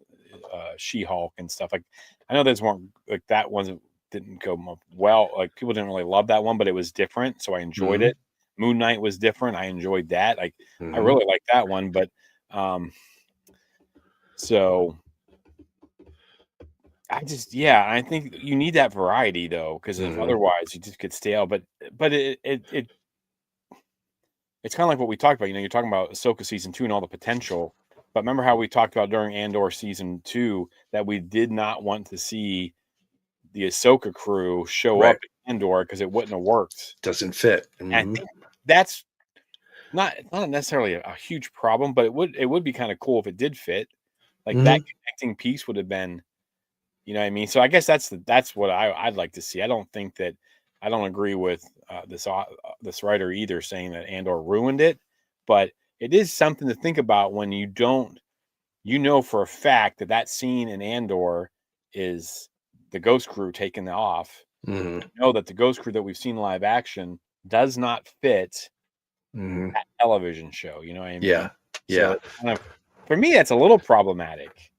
She-Hulk and stuff. Like I know those weren't like that wasn't didn't go well. Like people didn't really love that one, but it was different, so I enjoyed Hmm. it. Moon Knight was different. I enjoyed that. Like I Hmm. really liked that one, but um, so I think you need that variety though, because if Hmm. otherwise you just get stale. But it's kind of like what we talked about. You're talking about Ahsoka season 2 and all the potential. But remember how we talked about during Andor season 2 that we did not want to see the Ahsoka crew show Right. up in Andor because it wouldn't have worked. Doesn't fit. And I Hmm. think that's not necessarily a huge problem, but it would be kind of cool if it did fit. Like that Hmm. connecting piece would have been, you know what I mean? So I guess that's what I'd like to see. I don't agree with this writer either saying that Andor ruined it, but it is something to think about when you don't, for a fact that scene in Andor is the Ghost Crew taking off. Hmm. You know that the Ghost Crew that we've seen live action does not fit Mhm. that television show. You know what I mean? Yeah. So Yeah. it's kind of, for me, that's a little problematic.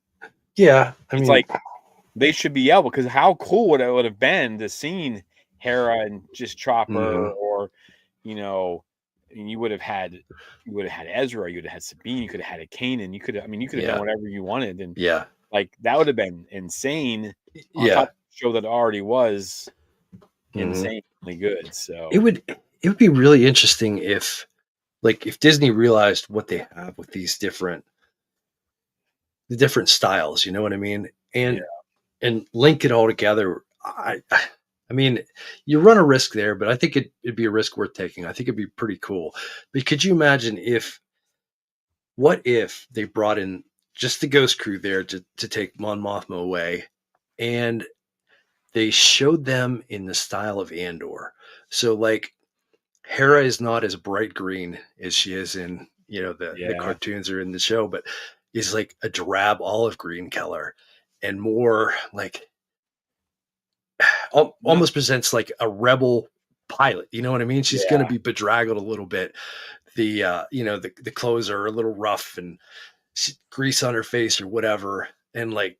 Yeah. I It's mean, like they should be able, because how cool would have been to seen Hera and just Chopper, mhm. or you know, and you would have had Ezra, you'd have had Sabine, you could have had a Kanan, you could have done Yeah. whatever you wanted, and Yeah. like that would have been insane on top Yeah. of the show that already was Mhm. insanely good. It So would it would be really interesting if, like, if Disney realized what they have with these different styles, you know what I mean? yeah, And link it all together. I mean, you run a risk there, but I think it'd be a risk worth taking. I think it'd be pretty cool. But could you imagine if, what if they brought in just the Ghost Crew there to take Mon Mothma away, and they showed them in the style of Andor? So like, Hera is not as bright green as she is in, the yeah, cartoons or in the show, but is like a drab olive green color, and more like no, almost presents like a rebel pilot. You know what I mean? She's going to yeah, be bedraggled a little bit. The clothes are a little rough, and grease on her face or whatever. And like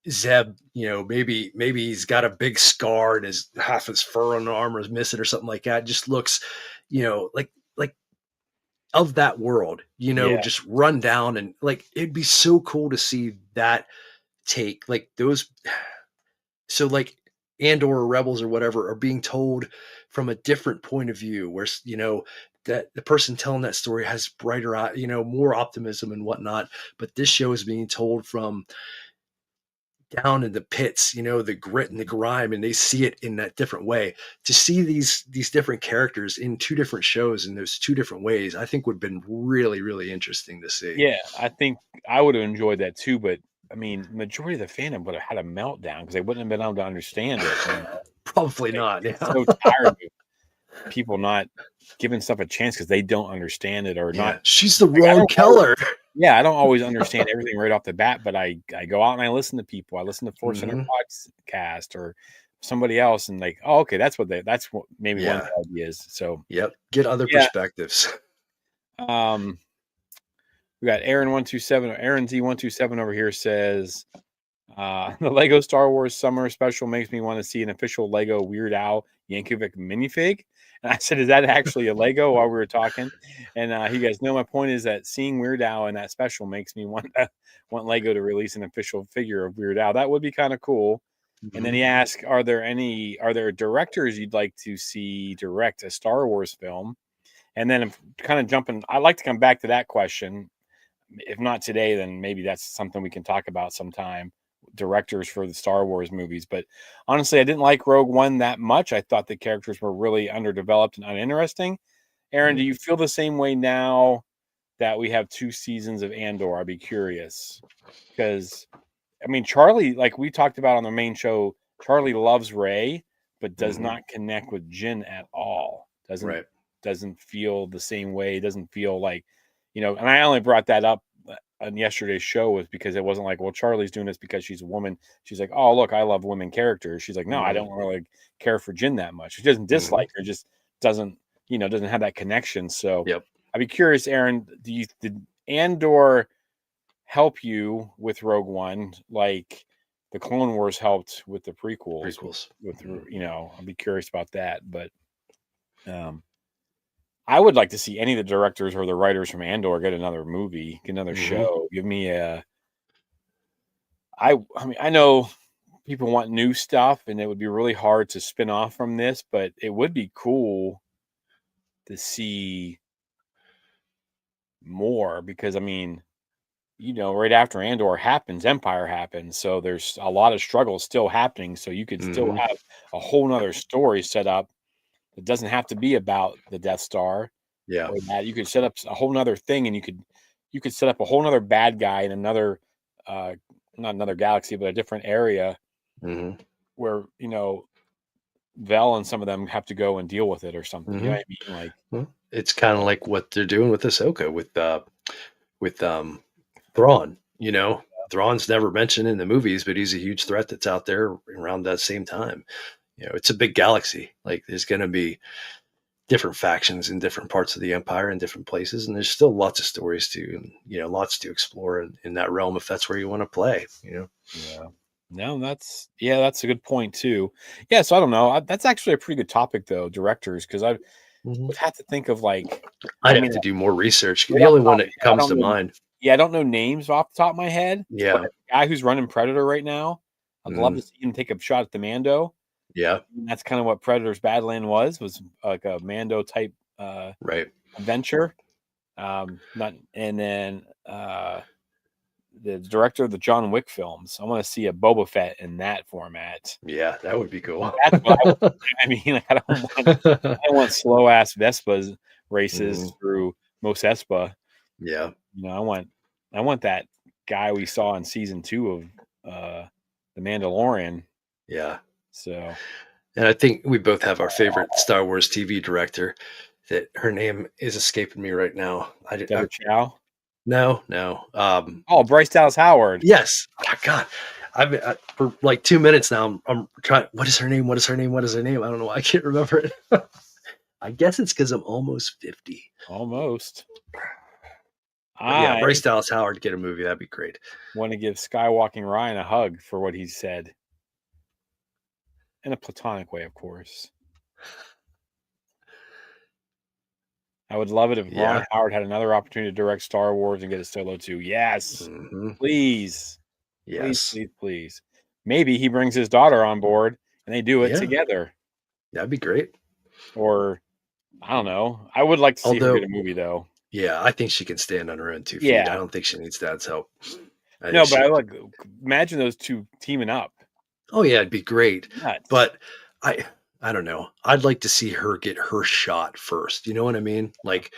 Zeb, maybe he's got a big scar and his half his fur on the armor is missing or something like that. Just looks, like of that world, yeah, just run down, and like it'd be so cool to see that take, like those. So like Andor or Rebels or whatever are being told from a different point of view, where that the person telling that story has brighter eye, more optimism and whatnot. But this show is being told from down in the pits, the grit and the grime, and they see it in that different way. To see these different characters in two different shows in those two different ways, I think would have been really, really interesting to see. yeah. I think I would have enjoyed that too, but I mean, majority of the fandom would have had a meltdown because they wouldn't have been able to understand it. Probably They not. get Yeah. so tired of people not giving stuff a chance because they don't understand it, or not. Yeah. She's the Like, I wrong don't always, color. yeah, I don't always understand everything right off the bat, but I go out and I listen to people. I listen to Force Center Hmm. podcast or somebody else, and like, oh, okay, that's what maybe one of Yeah. the ideas. So Yep. Get other yeah, perspectives. um, we got Aaron Z127 over here says the Lego Star Wars Summer Special makes me want to see an official Lego Weird Al Yankovic minifig. And I said, "Is that actually a Lego?" While we were talking, and he goes, "No, my point is that seeing Weird Al in that special makes me want Lego to release an official figure of Weird Al. That would be kind of cool." And then Mhm. he asked, "Are there directors you'd like to see direct a Star Wars film?" And then I'm kind of jumping. I'd like to come back to that question. If not today, then maybe that's something we can talk about sometime. Directors for the Star Wars movies. But honestly, I didn't like Rogue One that much. I thought the characters were really underdeveloped and uninteresting. Aaron, do you feel the same way now that we have 2 seasons of Andor? I'd be curious. Because I mean, Charlie, like we talked about on the main show, Charlie loves Ray, but does Mhm. not connect with Jin at all. Doesn't Right. doesn't feel the same way. Doesn't feel like, and I only brought that up on yesterday's show was because it wasn't like, well, Charlie's doing this because she's a woman. She's like, oh, look, I love women characters. She's like, no, I Mhm. don't really care for Jin that much. She doesn't Mhm. dislike her, just doesn't have that connection. So Yep. I'd be curious, Aaron, did Andor help you with Rogue One, like the Clone Wars helped with the prequels. Prequels. With Mhm. I'll be curious about that. But um, I would like to see any of the directors or the writers from Andor get another movie, get another Mhm. show. Give me a. I mean, I know people want new stuff, and it would be really hard to spin off from this, but it would be cool to see more because I mean, right after Andor happens, Empire happens. So there's a lot of struggles still happening. So you could still Mhm. have a whole nother story set up that doesn't have to be about the Death Star Yeah. or that. You could set up a whole nother thing, and you could set up a whole nother bad guy in another uh not another galaxy, but a different area Mhm. where, Vel and some of them have to go and deal with it or something. You know Mhm. what I mean? Like, Well, it's kind of like what they're doing with Ahsoka with Thrawn. Thrawn's never mentioned in the movies, but he's a huge threat that's out there around that same time. It's a big galaxy. Like there's going to be different factions in different parts of the empire in different places, and there's still lots of stories to, and lots to explore in that realm if that's where you want to play. Yeah. No, that's a good point too. Yeah, so I don't know. That's actually a pretty good topic though, directors, because I Mhm. would have to think of like, I'd I have mean, to do more research. right The off only the top one of that my head, I comes don't to know. mind. Yeah, I don't know names off the top of my head, but Yeah. the guy who's running Predator right now, I'd love Mhm. to see him take a shot at the Mando. Yeah. And that's kind of what Predator's Badland was like a Mando type Right. adventure. Not and then the director of the John Wick films. I want to see a Boba Fett in that format. Yeah, that would be cool. That's what I mean. Like, I don't want slow ass Vespas races Mhm. through Mos Espa. Yeah. I want that guy we saw in season 2 of The Mandalorian. Yeah. So And I think we both have our favorite Star Wars TV director. That her name is escaping me right now. Deborah Chow. No, no. Oh, Bryce Dallas Howard. Yes. Oh, God, for like 2 minutes now. I'm trying. What is her name? What is her name? What is her name? I don't know why I can't remember it. I guess it's because I'm almost 50. Almost. But yeah, I Bryce Dallas Howard get a movie. That'd be great. want to give Skywalking Ryan a hug for what he said. In a platonic way, of course. I would love it if Ron Yeah. Howard had another opportunity to direct Star Wars and get a solo too. Yes. Hmm. Please. Please, Yes. please, please. Maybe he brings his daughter on board and they do it Yeah. together. That'd be great. Or I don't know. I would like to see her get Although, a movie though. yeah, I think she can stand on her own 2 feet. I Yeah. don't think she needs dad's help. No, but She. I like imagine those two teaming up. Oh yeah, it'd be great. Nuts. But I I don't know. I'd like to see her get her shot first. You know what I mean? Like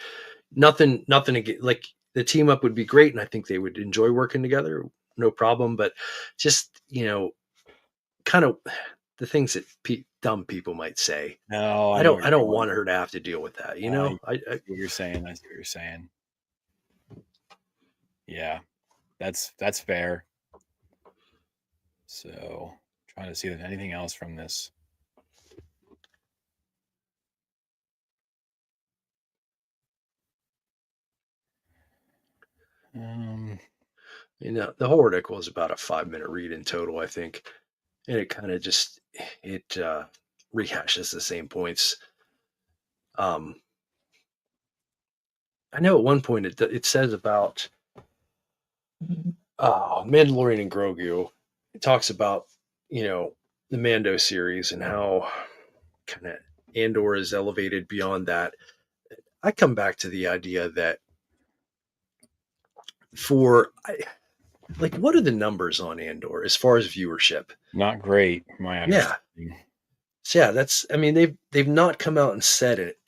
nothing to get like the team up would be great, and I think they would enjoy working together, no problem. But just kind of the things that dumb people might say. No, I I know don't where I you're don't going. want her to have to deal with that. I I see what you're saying. I see what you're saying. Yeah, that's fair. So, trying to see if there's anything else from this. Um, the whole article is about a 5 minute read in total, I think, and it kind of just it rehashes the same points. Um, I know at one point it says about Mandalorian and Grogu. It talks about the Mando series and how kind of Andor is elevated beyond that. I come back to the idea that like what are the numbers on Andor as far as viewership? not great, from my Yeah, understanding. so yeah, that's I mean they've not come out and said it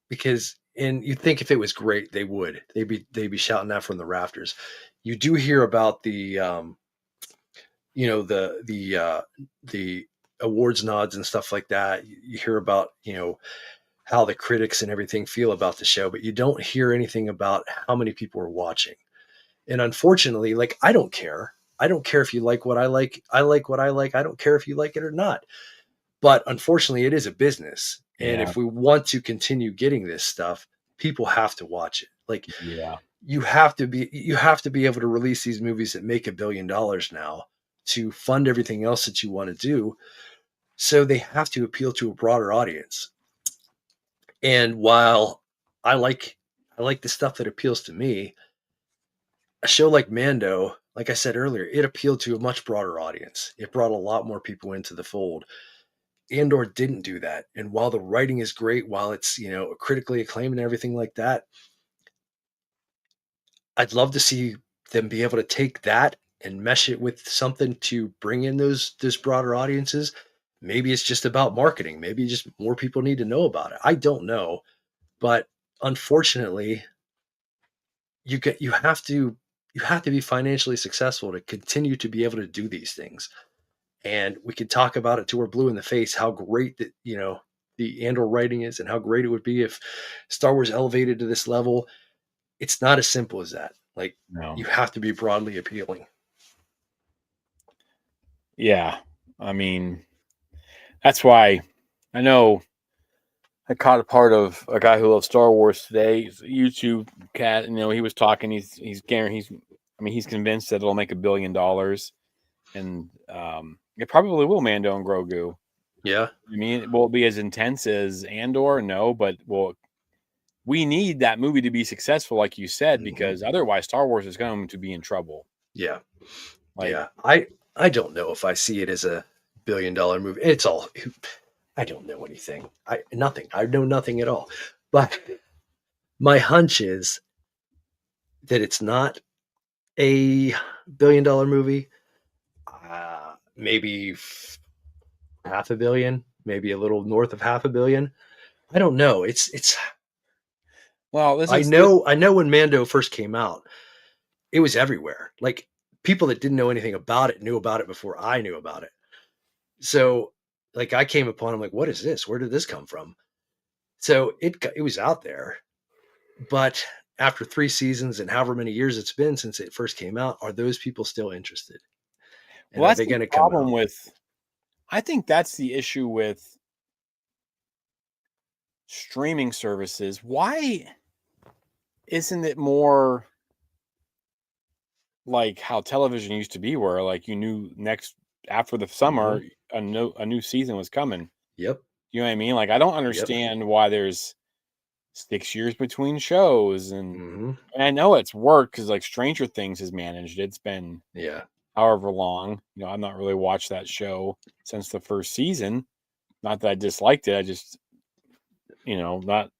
because and you'd think if it was great they would they'd be shouting that from the rafters. You do hear about the awards nods and stuff like that. You hear about how the critics and everything feel about the show, but you don't hear anything about how many people are watching. And unfortunately, like I don't care. I don't care if you like what I like. I like what I like. I don't care if you like it or not. But unfortunately, it is a business. And Yeah, if we want to continue getting this stuff, people have to watch it. Like yeah, you have to be able to release these movies that make $1 billion now to fund everything else that you want to do. So they have to appeal to a broader audience. And while I like I like the stuff that appeals to me, a show like Mando, like I said earlier, it appealed to a much broader audience. It brought a lot more people into the fold. Andor didn't do that. And while the writing is great, while it's, critically acclaimed and everything like that, I'd love to see them be able to take that and mesh it with something to bring in those broader audiences. Maybe it's just about marketing. Maybe just more people need to know about it. I don't know. But unfortunately, you have to be financially successful to continue to be able to do these things. And we could talk about it till we're blue in the face how great that the Andor writing is and how great it would be if Star Wars elevated to this level. It's not as simple as that. Like no, you have to be broadly appealing. yeah. I mean, that's why I know I caught a part of a guy who loves Star Wars today. He's a YouTube cat, and he was talking. He's guaranteed. I mean, he's convinced that it'll make $1 billion, and it probably will. Mando and Grogu. Yeah. I mean, will it be as intense as Andor? No, but we need that movie to be successful, like you said, because otherwise, Star Wars is going to be in trouble. Yeah. Like, Yeah. I don't know if I see it as a $1 billion movie. It's all I don't know anything. Nothing. I know nothing at all. But my hunch is that it's not a $1 billion movie. Maybe half a billion, maybe a little north of half a billion. I don't know. It's well, this I is know when Mando first came out, it was everywhere. Like people that didn't know anything about it knew about it before I knew about it. So like I came upon, I'm like, what is this? Where did this come from? So it was out there, but after 3 seasons and however many years it's been since it first came out, are those people still interested? And well, are that's they the going to come problem out? with. I think that's the issue with streaming services. Why isn't it more like how television used to be, where like you knew next after the summer Hmm. a new season was coming? Yep. You know what I mean? Like I don't Yep. understand why there's 6 years between shows, Hmm. and I know it's worked because like Stranger Things has managed it. It's been Yeah. however long. I've not really watched that show since the first season. Not that I disliked it. I just not.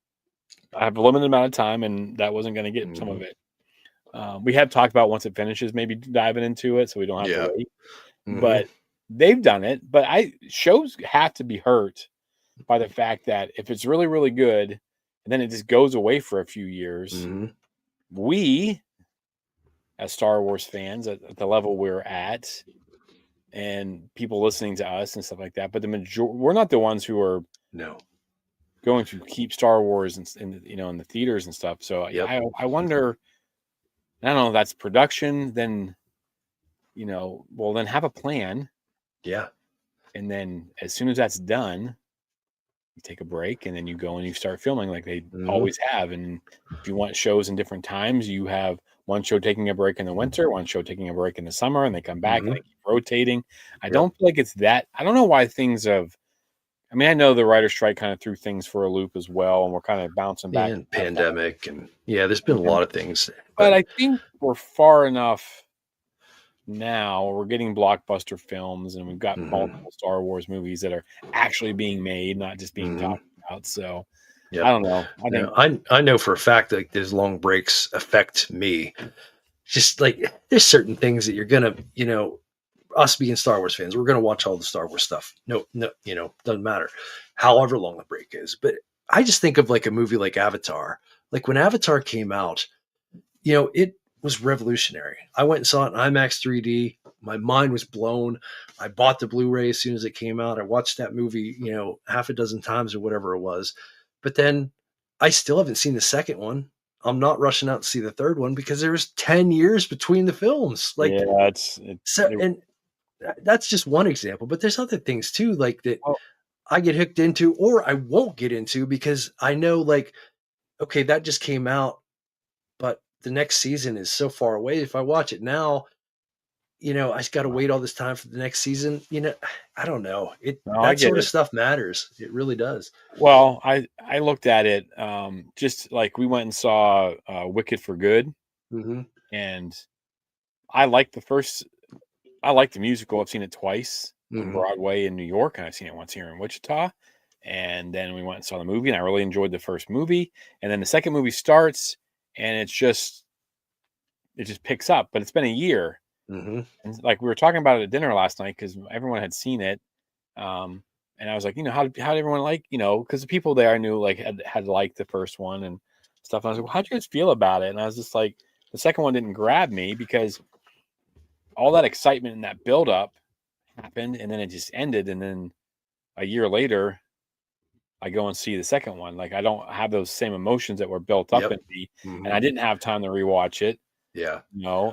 I have a limited amount of time, and that wasn't going to get some Hmm. of it. We have talked about once it finishes, maybe diving into it, so we don't have to Yeah. wait. Hmm. But they've done it. But shows have to be hurt by the fact that if it's really, really good, and then it just goes away for a few years, Hmm. we, as Star Wars fans, at the level we're at, and people listening to us and stuff like that, but we're not the ones who are No. going to keep Star Wars in the theaters and stuff. So Yep. I wonder. I don't know if that's production. Then well, then have a plan, Yeah. and then as soon as that's done, you take a break, and then you go and you start filming like they Hmm. always have. And if you want shows in different times, you have one show taking a break in the winter, one show taking a break in the summer, and they come back and Hmm. they keep rotating. I Yep. don't feel like it's that. I don't know why things have. I mean, I know the writer's strike kind of threw things for a loop as well, and we're kind of bouncing back And pandemic, and yeah, there's been a and lot of things, but but I think we're far enough now. We're getting blockbuster films, and we've got hmm. multiple Star Wars movies that are actually being made, not just being Hmm. talked about. So I Yep. don't know. I think No, I know for a fact like those long breaks affect me. Just like there's certain things that you're gonna, us being Star Wars fans, we're gonna watch all the Star Wars stuff. No, no, doesn't matter, however long the break is. But I just think of like a movie like Avatar. Like when Avatar came out, it was revolutionary. I went and saw it in IMAX 3D. My mind was blown. I bought the Blu-ray as soon as it came out. I watched that movie, half a dozen times or whatever it was. But then I still haven't seen the second one. I'm not rushing out to see the third one because there was 10 years between the films. Like yeah, so and that's just one example, but there's other things too like that well, I get hooked into or I won't get into because I know like okay, that just came out but the next season is so far away. If I watch it now, I just got to wait all this time for the next season. I don't know. no, I That get sort of it. stuff matters. It really does. Well, I looked at it just like we went and saw Wicked for Good, Hmm. and I like the first. I like the musical. I've seen it twice on Hmm. Broadway in New York, and I've seen it once here in Wichita. And then we went and saw the movie, and I really enjoyed the first movie. And then the second movie starts, and it just picks up. But it's been a year, Hmm. and like we were talking about it at dinner last night because everyone had seen it. Um, and I was like, how did everyone like, because the people there I knew like had liked the first one and stuff. And I was like, well, how'd you guys feel about it? And I was just like, the second one didn't grab me because all that excitement and that build up happened, and then it just ended. And then a year later, I go and see the second one. Like I don't have those same emotions that were built up Yep. in me, and Hmm. I didn't have time to rewatch it, Yeah.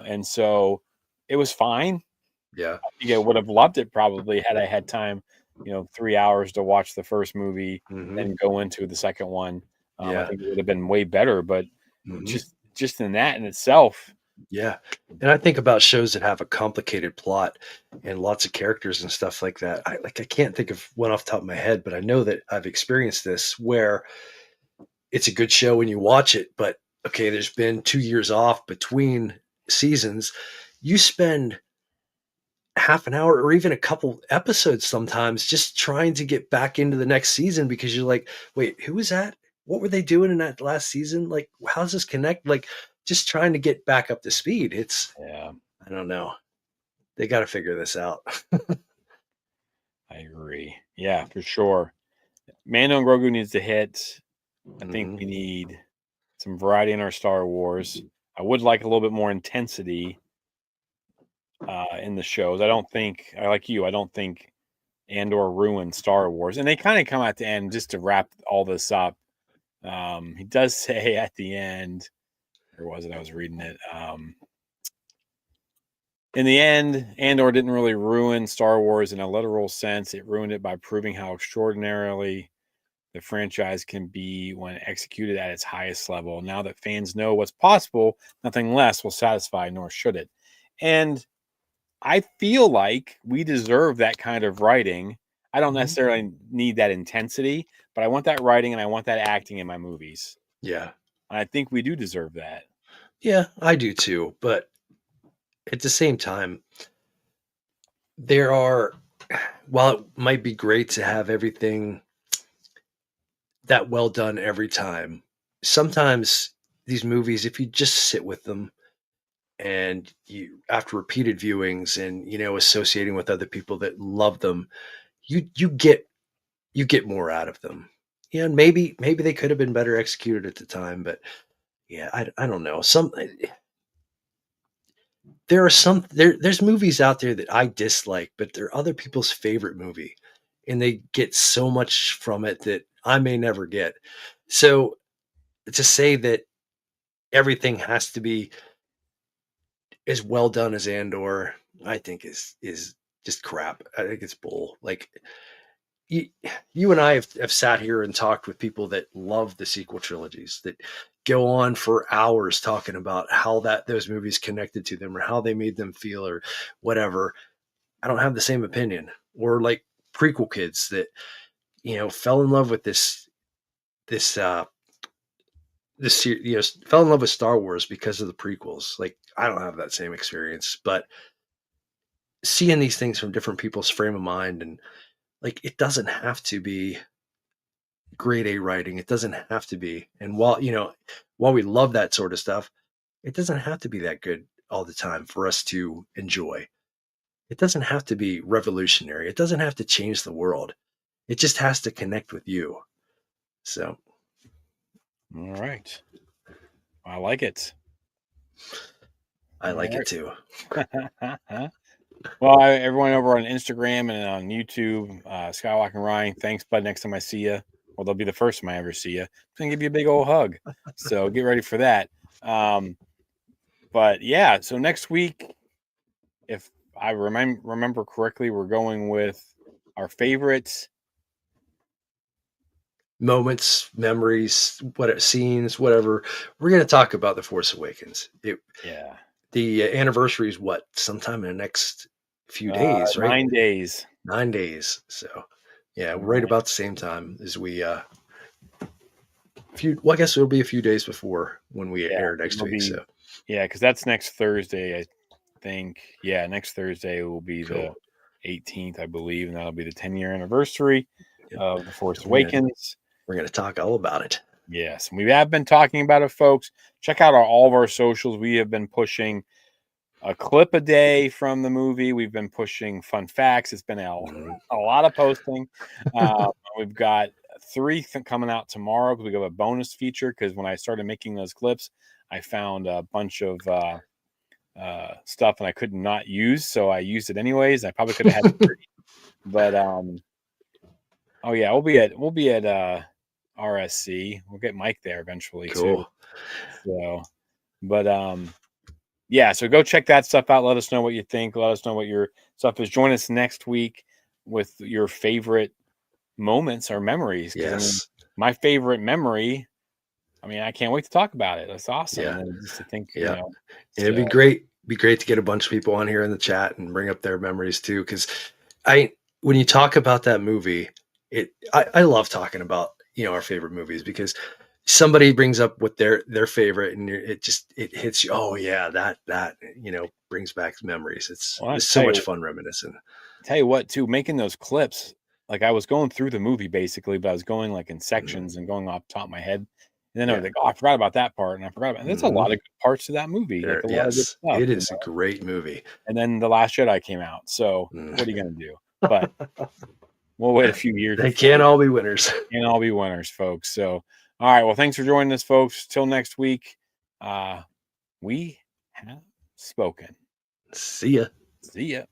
And so it was fine. Yeah. I think I would have loved it probably had I had time 3 hours to watch the first movie, Hmm. then go into the second one. I Yeah. think it would have been way better, but Hmm. just in that in itself, Yeah. And I think about shows that have a complicated plot and lots of characters and stuff like that. I can't think of one off the top of my head, but I know that I've experienced this where it's a good show when you watch it, but okay, there's been 2 years off between seasons. You spend half an hour or even a couple episodes sometimes just trying to get back into the next season because you're like, wait, who was that? What were they doing in that last season? Like, how's this connect? Like, just trying to get back up to speed. yeah, I don't know. They got to figure this out. I agree. Yeah, for sure. Mando and Grogu needs to hit. I think Hmm. we need some variety in our Star Wars. I would like a little bit more intensity in the shows. I like you. I don't think Andor ruined Star Wars, and they kind of come at the end just to wrap all this up. He does say at the end, or was it? I was reading it. In the end, Andor didn't really ruin Star Wars in a literal sense. It ruined it by proving how extraordinarily the franchise can be when executed at its highest level. Now that fans know what's possible, nothing less will satisfy, nor should it. And I feel like we deserve that kind of writing. I don't Hmm. necessarily need that intensity, but I want that writing and I want that acting in my movies. Yeah. And I think we do deserve that. Yeah, I do too. But at the same time, there are, while it might be great to have everything that well done every time, sometimes these movies, if you just sit with them and you, after repeated viewings and, associating with other people that love them, you get more out of them. Yeah, and maybe they could have been better executed at the time, but yeah, I don't know. There's movies out there that I dislike, but they're other people's favorite movie, and they get so much from it that I may never get. So to say that everything has to be as well done as Andor, I think is just crap. I think it's bull. Like you, you and I have sat here and talked with people that love the sequel trilogies that go on for hours talking about how that those movies connected to them or how they made them feel or whatever. I don't have the same opinion. Or like prequel kids that fell in love with this fell in love with Star Wars because of the prequels. Like I don't have that same experience, but seeing these things from different people's frame of mind and like it doesn't have to be grade A writing. It doesn't have to be. And while we love that sort of stuff, it doesn't have to be that good all the time for us to enjoy. It doesn't have to be revolutionary. It doesn't have to change the world. It just has to connect with you. So All right. I like it. I like All it too. right. Well, everyone over on Instagram and on YouTube, Skywalk and Ryan, thanks, bud. Next time I see you, well, they'll be the first time I ever see you. I'm gonna give you a big old hug. So get ready for that. Um, but yeah, so next week, if I remember correctly, we're going with our favorites. Moments, memories, what scenes, whatever. We're going to talk about the Force Awakens. Yeah, The anniversary is what? Sometime in the next few days, right? 9 days. 9 days. So yeah, All right right. about the same time as we few well, I guess it'll be a few days before when we Yeah, air next it'll week. be So because that's next Thursday, I think. Yeah, next Thursday will be cool. the 18th, I believe, and that'll be the 10-year anniversary Yep. of The Force We're gonna Awakens. we're gonna talk all about it. Yes, and we have been talking about it, folks. Check out all of our socials. We have been pushing a clip a day from the movie. We've been pushing fun facts. It's been a, Mhm. a lot of posting. We've got three coming out tomorrow because we have a bonus feature. Because when I started making those clips, I found a bunch of stuff and I could not use, so I used it anyways. I probably could have had three, but oh yeah, we'll be at RSC. We'll get Mike there eventually too. Cool. So, but yeah, so go check that stuff out. Let us know what you think. Let us know what your stuff is. Join us next week with your favorite moments or memories. Because I mean, Yes. my favorite memory, I mean, I can't wait to talk about it. That's awesome. Yeah. And just to think, Yeah. And it'd so, be great to get a bunch of people on here in the chat and bring up their memories too. Cause I, when you talk about that movie, I love talking about, our favorite movies because somebody brings up what their favorite and it hits you. Oh yeah, that brings back memories. well, I It's so tell much you, fun reminiscing. tell you what, too, making those clips, like I was going through the movie basically, but I was going like in Mhm. sections and going off the top of my head. And then I was Yeah. like, oh, I forgot about that part. And I forgot about, and there's a Hmm. lot of good parts to that movie, like a lot of good Yes, stuff, it is a great movie. And then The Last Jedi came out. So Mm. what are you going to do? But we'll wait a few years They before can't we all be winners. can all be winners, folks. So, all right. Well, thanks for joining us, folks. Till next week. We have spoken. See ya. See ya.